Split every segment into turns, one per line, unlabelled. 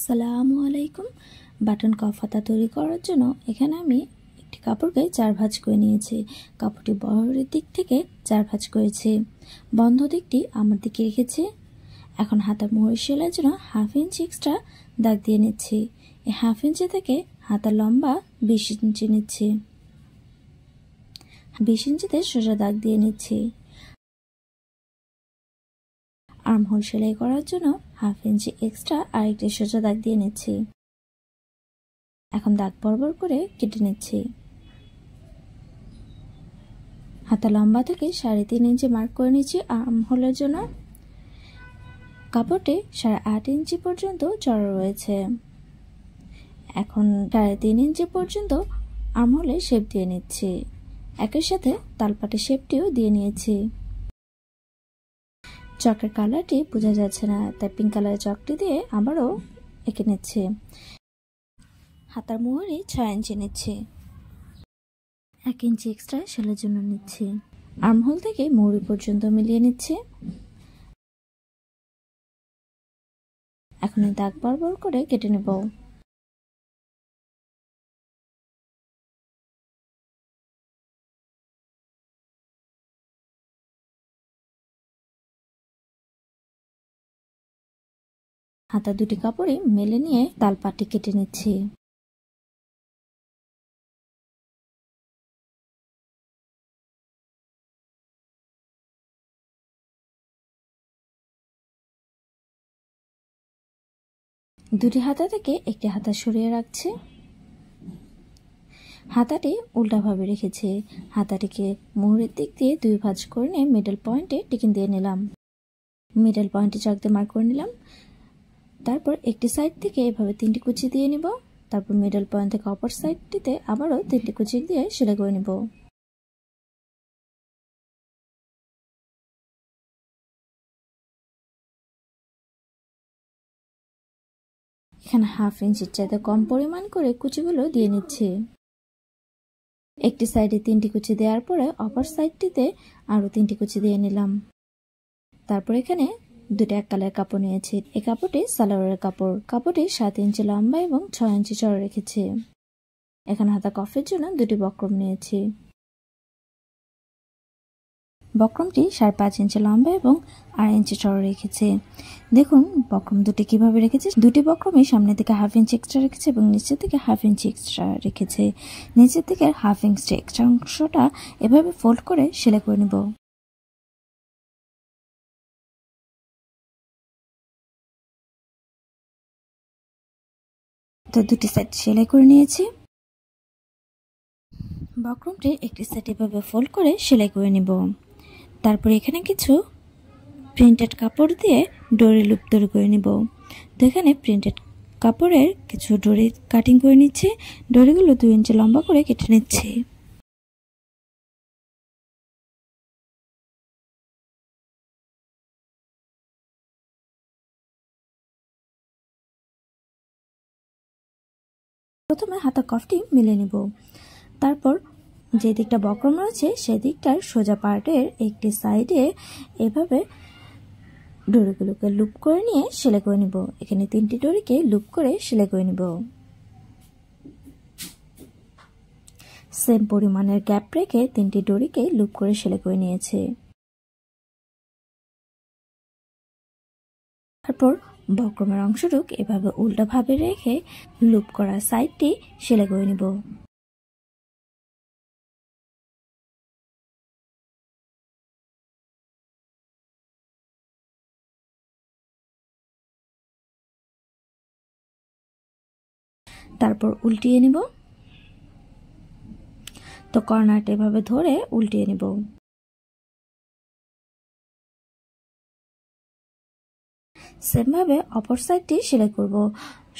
আসসালামু আলাইকুম। Button calf হাতা তৈরি করার জন্য এখানে আমি একটি কাপড়কে 4 ভাঁজ করে নিয়েছি। কাপড়টি বহরের দিক থেকে 4 ভাঁজ করেছি, বন্ধ দিকটি আমার দিকে রেখেছি। এখন হাতার মোহর সেলাইয়ের জন্য 1/2 ইঞ্চি এক্সট্রা দাগ দিয়ে নিচ্ছি। এই 1/2 ইঞ্চি থেকে হাতার লম্বা 20 ইঞ্চি নিচ্ছি। 20 ইঞ্চিতে সোজা দাগ দিয়ে নিচ্ছি। আর্মহোল সেলাই করার জন্য 1/2 ইঞ্চি এক্সট্রা আরেকটি সোজা দাগ দিয়ে নিচ্ছি। এখন দাগ বরাবর করে কেটে নিচ্ছি। হাতা লম্বা থেকে 3.5 ইঞ্চি মার্ক করে নিচ্ছি আর্মহোলের জন্য। কাপড়টি 8.5 ইঞ্চি পর্যন্ত চড়া রয়েছে। এখন 3.5 ইঞ্চি পর্যন্ত আর্মহোলে শেপ দিয়ে নিচ্ছি। একই সাথে তালপাটে শেপটিও দিয়ে নিয়েছি। চকের কালারটি বোঝা যাচ্ছে না, তাই পিঙ্ক কালারের চকটি দিয়ে আবারও এঁকে নিচ্ছি। হাতার মোহরে 6 ইঞ্চি নিচ্ছি। 1 ইঞ্চি এক্সট্রা সেলাইয়ের জন্য নিচ্ছি। আর্মহোল থেকে মোহরি পর্যন্ত মিলিয়ে নিচ্ছি। এখন দাগ বরাবর করে কেটে নেব। হাতা দুটি কাপড়ে মেলে নিয়ে তালপাটি কেটে নিচ্ছি। দুটি হাতা থেকে একটি হাতা সরিয়ে রাখছি। হাতাটি উল্টাভাবে রেখেছি। হাতাটিকে মোহরের দিক দিয়ে 2 ভাঁজ করে নিয়ে মিডল পয়েন্টে টিকিন দিয়ে নিলাম। মিডল পয়েন্টে চক দিয়ে মার্ক করে নিলাম। তারপর একটি সাইড থেকে এভাবে 3টি কুচি দিয়ে নিব। তারপর মিডল পয়েন্ট থেকে অপর সাইডটিতে আবারও 3টি কুচি দিয়ে সেলাই করে নিব। এখানে 1/2 ইঞ্চির চাইতে কম পরিমাণ করে কুচিগুলো দিয়ে নিচ্ছি। একটি সাইডে 3টি কুচি দেওয়ার পরে অপর সাইডটিতে আরো 3টি কুচি দিয়ে নিলাম। তারপর এখানে দুটো এক কালার কাপড় নিয়েছি। এই কাপড়টি সালোয়ারের কাপড়। কাপড়টি 7 ইঞ্চি লম্বা এবং 6 ইঞ্চি চড়া রেখেছি। এখানে হাতা কফের জন্য দুটি বক্রম নিয়েছি। বক্রমটি 5.5 ইঞ্চি লম্বা এবং 2.5 ইঞ্চি চড়া রেখেছি। দেখুন বক্রম দুটি কিভাবে রেখেছি। দুটি বক্রমই সামনের দিকে 1/2 ইঞ্চি এক্সট্রা রেখেছি এবং নিচের দিকে 1/2 ইঞ্চি এক্সট্রা রেখেছি। নিচের দিকে 1/2 ইঞ্চি এক্সট্রা অংশটা এভাবে ফোল্ড করে সেলাই করে নেব। তো দুটি সাইড সেলাই করে নিয়েছি। বক্রমটি একটি সাইড এভাবে ফোল্ড করে সেলাই করে নিব। তারপর এখানে কিছু প্রিন্টেড কাপড় দিয়ে ডরি লুপ তৈরি করে নিব। তো এখানে প্রিন্টেড কাপড়ের কিছু ডরি কাটিং করে নিচ্ছি। ডরিগুলো 2 ইঞ্চি লম্বা করে কেটে নিচ্ছি। প্রথমে হাতা কফটি মিলে নিব। তারপর যে দিকটা বক্রম রয়েছে সেই দিকটার সোজা পার্টের একটি সাইডে এভাবে ডরিগুলোকে লুপ করে নিয়ে সেলাই করে নিব। এখানে 3টি ডরিকে লুপ করে সেলাই করে নিব। সেম পরিমাণের গ্যাপ রেখে 3টি ডরিকে লুপ করে সেলাই করে নিয়েছে। তারপর বক্রমের অংশটুক এভাবে উল্টাভাবে রেখে লুপ করা সাইডটি সেলাই করে নিব। তারপর উল্টিয়ে নিব। তো কর্নারটা এভাবে ধরে উল্টিয়ে নিব। সেম ভাবে অপর সাইডটি সেলাই করব।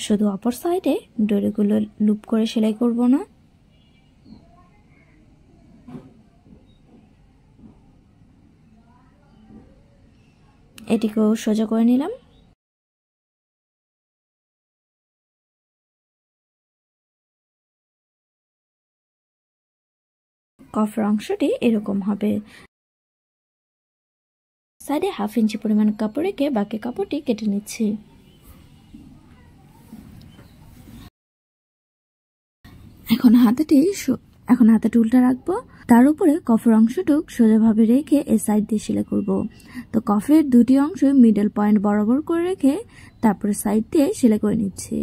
শুধু অপর সাইডে ডরিগুলো লুপ করে সেলাই করব না। এটিকেও সোজা করে নিলাম। কফের অংশটি এরকম হবে। সাইডে 1/2 ইঞ্চি পরিমাণ কাপড় রেখে বাকি কাপড়টি কেটে নিচ্ছি। এখন হাতাটি উল্টা রাখবো, তার উপরে কফের অংশটুক সোজাভাবে রেখে এই সাইড দিয়ে সেলাই করব। তো কফের দুটি অংশ মিডল পয়েন্ট বরাবর করে রেখে তারপরে সাইড দিয়ে সেলাই করে নিচ্ছি।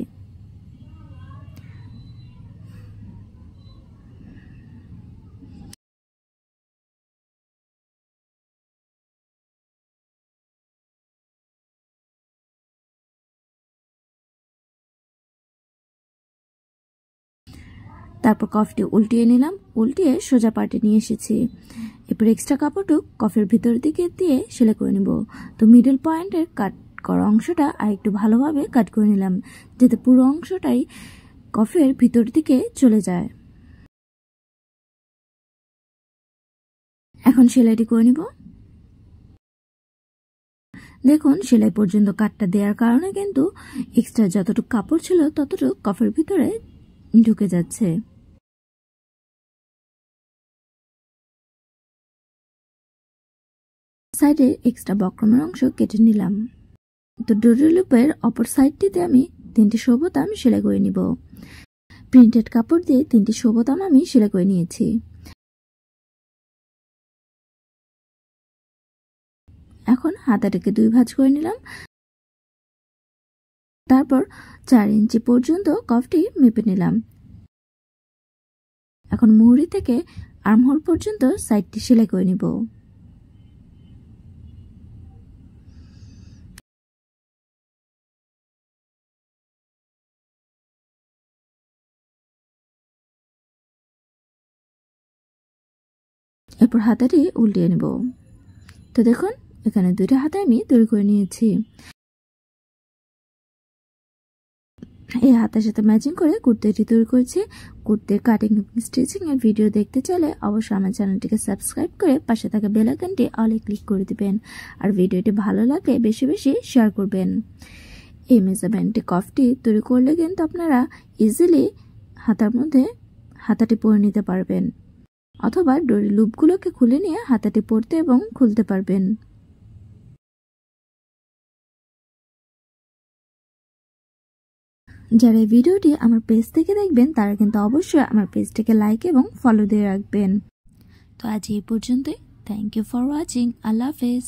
তারপর কফটি উল্টিয়ে নিলাম, উল্টিয়ে সোজা পার্টে নিয়ে এসেছি। এরপর এক্সট্রা কাপড়টুক কফের ভিতর দিকে দিয়ে সেলাই করে নিব। তো মিডল পয়েন্টের কাট করা অংশটা আর একটু ভালোভাবে কাট করে নিলাম, যাতে পুরো অংশটাই কফের ভিতর দিকে চলে যায়। এখন সেলাইটি করে নিব। দেখুন সেলাই পর্যন্ত কাটটা দেওয়ার কারণে কিন্তু এক্সট্রা যতটুকু কাপড় ছিল ততটুকু কফের ভিতরে ঢুকে যাচ্ছে। সাইডে এক্সট্রা বক্রমের অংশ কেটে নিলাম। তো ডোরি লুপের অপর সাইডটিতে আমি 3টি শো বোতাম সেলাই করে নিব। প্রিন্টেড কাপড় দিয়ে 3টি শো বোতাম আমি সেলাই করে নিয়েছি। এখন হাতাটাকে 2 ভাঁজ করে নিলাম। তারপর 4 ইঞ্চি পর্যন্ত কফটি মেপে নিলাম। এখন মুহুরি থেকে আর্মহোল পর্যন্ত সাইডটি সেলাই করে নিব। এরপর হাতাটি উল্টিয়ে নেব। তো দেখুন এখানে 2টা হাতা আমি তৈরি করে নিয়েছি। এই হাতার সাথে ম্যাচিং করে কুর্তিটি তৈরি করেছি। কুর্তির কাটিং এবং স্টিচিং এর ভিডিও দেখতে চাইলে অবশ্যই আমার চ্যানেলটিকে সাবস্ক্রাইব করে পাশে থাকা বেল আইকনটি অলে ক্লিক করে দিবেন। আর ভিডিওটি ভালো লাগলে বেশি বেশি শেয়ার করবেন। এই মেজারমেন্টে কফটি তৈরি করলে কিন্তু আপনারা ইজিলি হাতার মধ্যে হাতাটি পরে নিতে পারবেন, অথবা ডোরি লুপগুলোকে খুলে নিয়ে হাতাটি পরতে এবং খুলতে পারবেন। যারা এই ভিডিওটি আমার পেজ থেকে দেখবেন তারা কিন্তু অবশ্যই আমার পেজটিকে লাইক এবং ফলো দিয়ে রাখবেন। তো আজ এই পর্যন্তই। Thank you for watching. আল্লাহ হাফেজ।